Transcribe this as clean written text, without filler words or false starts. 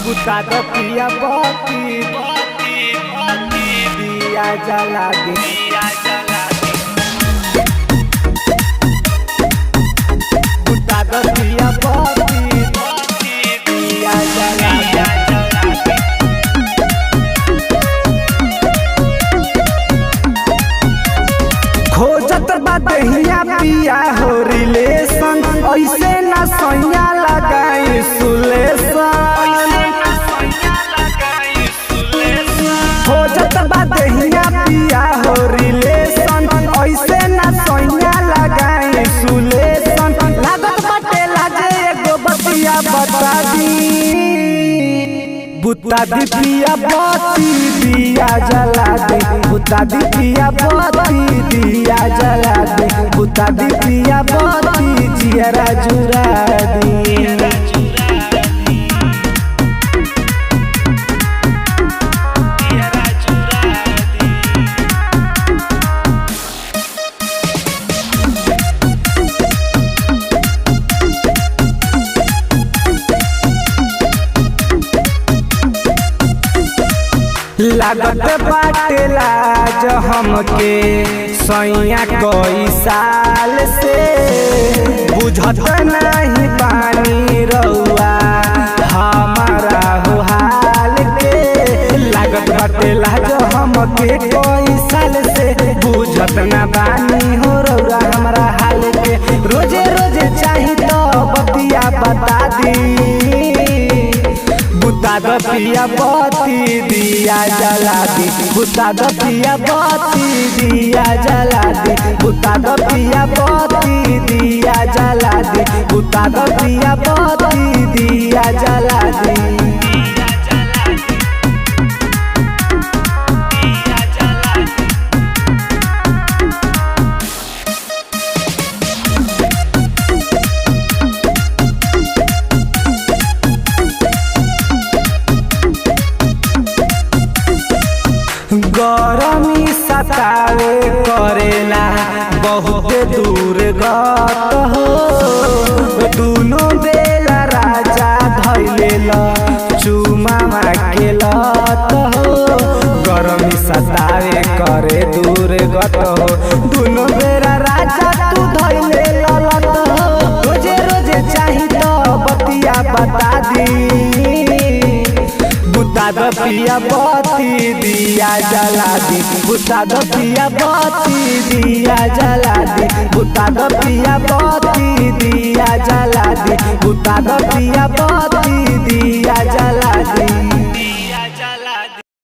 बुता दो पिया बत्ती दिया जला दे बुता दो पिया बत्ती दिया जला दे। खोजत बा दहिया पिया हो रिलेशन ऐसे ना सैया लगाई सुलेशन। खोजत बा दहिया पिया हो रिलेशन ऐसे ना सैया लगाई सुलेशन। लागत बाटे लाजे एगो बतिया बता दी बुता दी पिया बत्ती दिया जला दे बुता दी पिया बत्ती दिया जला दे बुता दी पिया बत्ती जियरा जुरा दी। लागत बाटे लाज हमके सैया कई साल से बुझत नहीं पानी रउआ हमारा हो हाल के। लागत बाटे लाज हमके कई साल से बुझत ना बानी हो रउआ हमारा हाल के। रोजे रोजे चाही तो बतिया बता दी बुता दो पिया बत्ती दिया जला दी बुता दो पिया बत्ती दिया जला दी बुता दो पिया बत्ती दिया जला दी बुता दो पिया बत्ती दिया जला दी। गरमी सतावे करेला बहुत दूर गत हो दुनो बेला राजा धैलेला चुमा के लत हो। गरमी सतावे करे दूर गत हो दुनो बेला राजा तू धैलेला लत हो। रोजे रोजे चाही तो बतिया बता दी बुता दो पिया बत्ती दिया जला दी बुता दो पिया बत्ती दिया जला दी बुता दो पिया बत्ती दिया जला दी बुता दो पिया बत्ती दिया जला